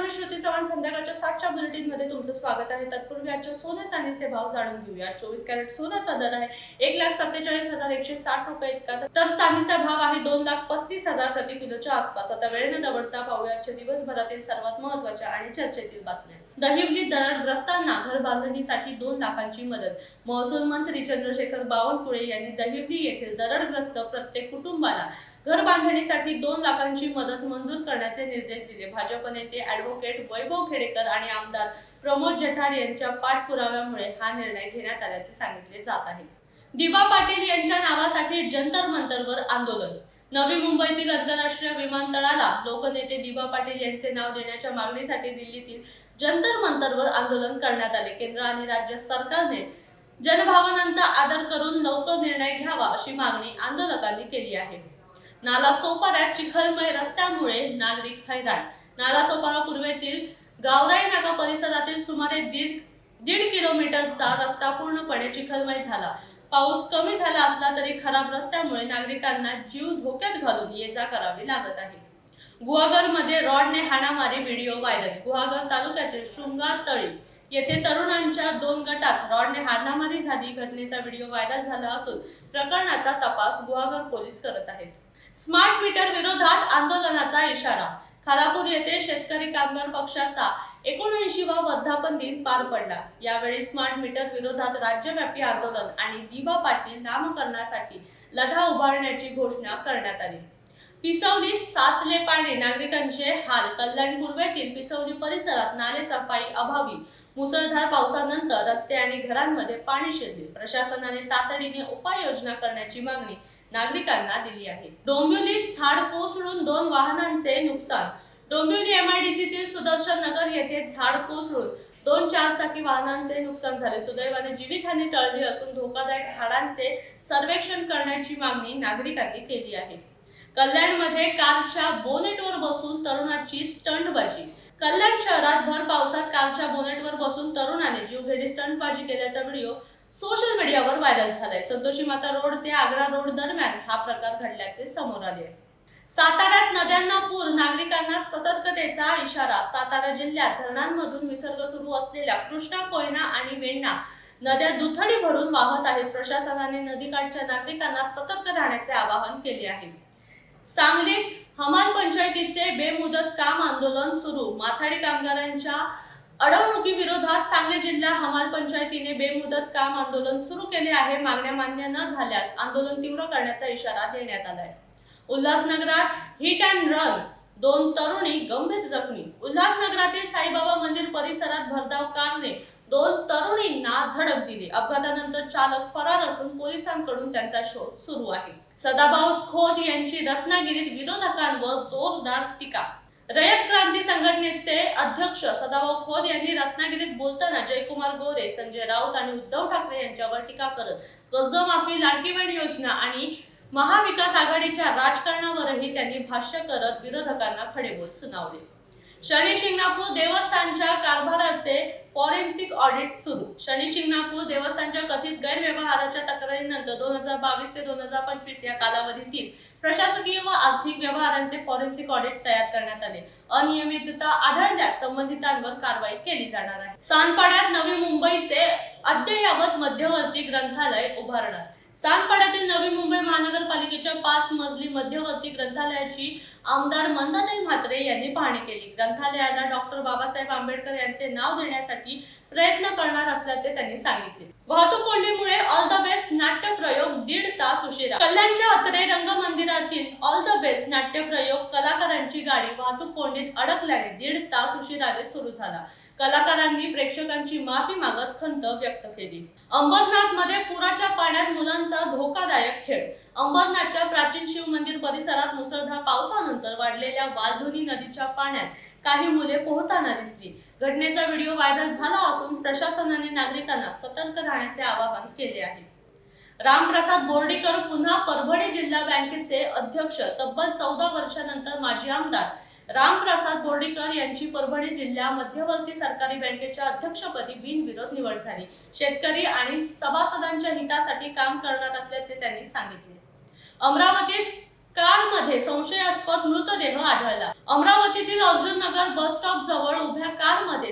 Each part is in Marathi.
मी श्रुती चव्हाण. संध्याकाळच्या 7च्या बुलेटिन मध्ये तुमचं स्वागत आहे. तत्पूर्वी आजच्या सोने चांदीचे भाव जाणून घेऊया. 24 कॅरेट सोन्याचा दर आहे 1,47,160 रुपये इतका, तर चांदीचा भाव आहे 2,35,000 प्रति किलोच्या आसपास. आता वेळ न दवडता पाहूया आजच्या दिवसभरातील सर्वात महत्त्वाच्या आणि चर्चेतील बातम्या. दहिवलीत दरडग्रस्तांना घर बांधणीसाठी 2 लाखांची मदत. महसूल मंत्री चंद्रशेखर बावनकुळे यांनी दहिवली येथील दरडग्रस्त प्रत्येक कुटुंबाला घर बांधणीसाठी 2 लाखांची मदत मंजूर करण्याचे निर्देश दिले. भाजप नेते ॲडव्होकेट वैभव खेडेकर आणि आमदार प्रमोद जठार यांच्या पाठपुराव्यामुळे हा निर्णय घेण्यात आल्याचे सांगितले जात आहे. दिबा पाटील यांच्या नावासाठी जंतर मंतरवर आंदोलन. नवी मुंबईतील आंतरराष्ट्रीय विमानतळाला लोकनेते दिबा पाटील यांचे नाव देण्याच्या मागणीसाठी दिल्लीतील जंतर मंतरवर आंदोलन करण्यात आले. केंद्र आणि राज्य सरकारने जनभावनांचा आदर करून लवकर निर्णय घ्यावा अशी मागणी आंदोलकांनी केली आहे. नालासोपाऱ्यात चिखलमय रस्त्यामुळे नागरिक हैराण. नालासोपारा पूर्वेतील गावराई नाका परिसरातील सुमारे दीड किलोमीटरचा रस्ता पूर्णपणे चिखलमय झाला. पाऊस कमी झाला असला तरी खराब रस्त्यामुळे नागरिकांना जीव धोक्यात घालून ये-जा करावी लागत आहे. गुहागरमध्ये रॉडने हाणामारी व्हिडिओ व्हायरल. गुहागर तालुक्यातील शृंगारतळी येथे तरुणांच्या 2 गटात रॉडने हाणामारी झाली. घटनेचा व्हिडिओ व्हायरल झाला असून प्रकरणाचा तपास गुहागर पोलीस करत आहेत. स्मार्ट मीटर विरोधात आंदोलनाचा इशारा. खालापूर येथे शेतकरी कामगार पक्षाचा 79वा वर्धापन दिन पार पडला. यावेळी स्मार्ट मीटर विरोधात राज्यव्यापी आंदोलन आणि दिबा पाटील नामकरणासाठी लढा उभारण्याची घोषणा करण्यात आली. पिसवलीत साचले पाणी, नागरिकांचे हाल. कल्याण पूर्वेतील पिसवली परिसरात नाले सफाई अभावी मुसळधार पावसानंतर रस्ते आणि घरांमध्ये पाणी शिरले. प्रशासनाने तातडीने उपाययोजना करण्याची मागणी नागरिकांना दिली आहे. डोंबिवलीत झाड कोसळून 2 वाहनांचे नुकसान. डोंबिवली MIDCतील सुदर्शन नगर येथे झाड कोसळून 2 चारचाकी वाहनांचे नुकसान झाले. सुदैवाने जीवितहानी टळली असून धोकादायक झाडांचे सर्वेक्षण करण्याची मागणी नागरिकांनी केली आहे. कल्याणमध्ये कारच्या बोनेटवर बसून तरुणाची स्टंटबाजी. कल्याण शहरात भर पावसात कारच्या बोनेटवर बसून तरुणाने जीवघेणी स्टंटबाजी केल्याचा व्हिडिओ सोशल मीडियावर व्हायरल झालाय. संतोषी माता रोड ते आग्रा रोड दरम्यान हा प्रकार घडल्याचे समोर आले. साताऱ्यात नद्यांना पूर, नागरिकांना सतर्कतेचा इशारा. सातारा जिल्ह्यात धरणांमधून विसर्ग सुरू असलेल्या कृष्णा, कोयना आणि वेण्णा नद्या दुथडी भरून वाहत आहेत. प्रशासनाने नदीकाठच्या नागरिकांना सतर्क राहण्याचे आवाहन केले आहे. सांगलीत हमाल पंचायतीचे बेमुदत काम आंदोलन सुरू. माथाडी कामगारांच्या अडवणुकीविरोधात सांगली जिल्हा हमाल पंचायतीने बेमुदत काम आंदोलन सुरू केले आहे. मागण्या मान्य न झाल्यास आंदोलन तीव्र करण्याचा इशारा देण्यात आलाय. उल्हासनगरात हिट अँड रन, 2 तरुणी गंभीर जखमी. उल्हासनगरातील साईबाबा मंदिर परिसरात भरधाव कारने 2 तरुणींना धडक दिली. अपघातानंतर चालक फरार असून पोलिसांकडून त्यांचा शोध सुरू आहे. सदाभाऊ खोत यांची रत्नागिरीत विरोधकांवर जोरदार टीका. रयत क्रांती संघटनेचे अध्यक्ष सदाभाऊ खोत यांनी रत्नागिरीत बोलताना जयकुमार गोरे, संजय राऊत आणि उद्धव ठाकरे यांच्यावर टीका करत कर्जमाफी, लाडकी बहीण योजना आणि महाविकास आघाडीच्या राजकारणावरही त्यांनी भाष्य करत विरोधकांना खडेबोल सुनावले. शनी शिंगणापूर देवस्थानच्या कारभाराचे फॉरेन्सिक ऑडिट सुरू. शनी शिंगणापूर देवस्थानच्या कथित गैरव्यवहाराच्या तक्रारीनंतर 2022 ते 2025 या कालावधीतील प्रशासकीय व आर्थिक व्यवहारांचे फॉरेन्सिक ऑडिट तयार करण्यात आले. अनियमितता आढळल्यास संबंधितांवर कारवाई केली जाणार आहे. सानपाड्यात नवी मुंबईचे अद्ययावत मध्यवर्ती ग्रंथालय उभारणार. सानपाड्यातील नवी मुंबई महानगरपालिकेच्या 5 मजली मध्यवर्ती ग्रंथालयाची आमदार मंदाताई म्हात्रे यांनी पाहणी केली. ग्रंथालयाला डॉ. बाबासाहेब आंबेडकर यांचे नाव देण्यासाठी प्रयत्न करणार असल्याचे त्यांनी सांगितले. वाहतूक कोंडीमुळे ऑल द बेस्ट नाट्यप्रयोग 1.5 तास उशिरा. कल्याणच्या अत्रे रंगमंदिरातील ऑल द बेस्ट नाट्यप्रयोग कलाकारांची गाडी वाहतूक कोंडीत अडकल्याने 1.5 तास उशिराने सुरू झाला. कलाकारांनी प्रेक्षकांची माफी मागत खंत व्यक्त केली. अंबरनाथमध्ये पुराच्या पाण्यात मुलांचा धोकादायक खेळ. अंबरनाथच्या प्राचीन शिव मंदिर परिसरात मुसळधार पावसानंतर वाढलेल्या वालधुनी नदीच्या पाण्यात काही मुले पोहताना दिसली. घटनेचा व्हिडिओ व्हायरल झाला असून प्रशासनाने नागरिकांना सतर्क राहण्याचे आवाहन केले आहे. रामप्रसाद बोर्डीकर पुन्हा परभणी जिल्हा बँकेचे अध्यक्ष. तब्बल 14 वर्षांनंतर माजी आमदार रामप्रसाद बोर्डीकर यांची परभणी जिल्हा मध्यवर्ती सरकारी बँकेच्या अध्यक्षपदी बिनविरोध निवड झाली. शेतकरी आणि सभासदांच्या हितासाठी काम करणार असल्याचे त्यांनी सांगितले. अमरावतीत कारमध्ये संशयास्पद मृतदेह आढळला. अमरावतीतील अर्जुननगर बस स्टॉप जवळ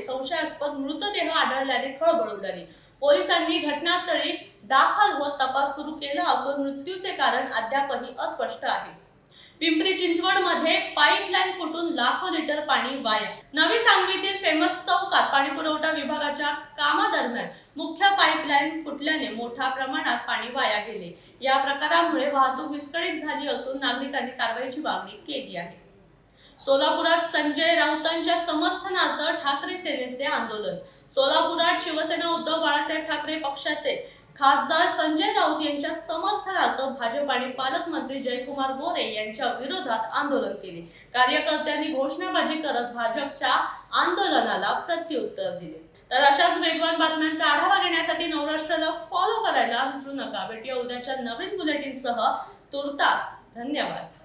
संशयास्पद मृतदेह आढळल्याने खळबळ उडाली। पोलिसांनी घटनास्थळी दाखल होत तपास सुरू केला असून मृत्यूचे कारण अद्यापही अस्पष्ट आहे। पिंपरी चिंचवड मध्ये पाईपलाईन फुटून लाखो लिटर पाणी वाया। नवी सांगवीतील फेमस चौकात पाणीपुरवठा विभागाच्या कामादरम्यान मुख्य पाईपलाईन फुटल्याने मोठ्या प्रमाणात पाणी वाया गेले। या प्रकारामुळे वाहतूक विस्कळीत झाली असून नागरिकांनी कारवाईची मागणी केली आहे। सोलापुरात संजय राऊतांच्या समर्थनार्थ ठाकरे सेनेचे आंदोलन। सोलापुरात शिवसेना उद्धव बाळासाहेब ठाकरे पक्षाचे खासदार संजय राऊत यांच्या समर्थनार्थ भाजप आणि पालकमंत्री जयकुमार गोरे यांच्या विरोधात आंदोलन केले। कार्यकर्त्यांनी घोषणाबाजी करत भाजपच्या आंदोलनाला प्रत्युत्तर दिले। तर अशाच वेगवान बातम्यांचा आढावा घेण्यासाठी नवराष्ट्राला फॉलो करायला विसरू नका। भेटूया उद्याच्या नवीन बुलेटिनसह। तुर्तास धन्यवाद।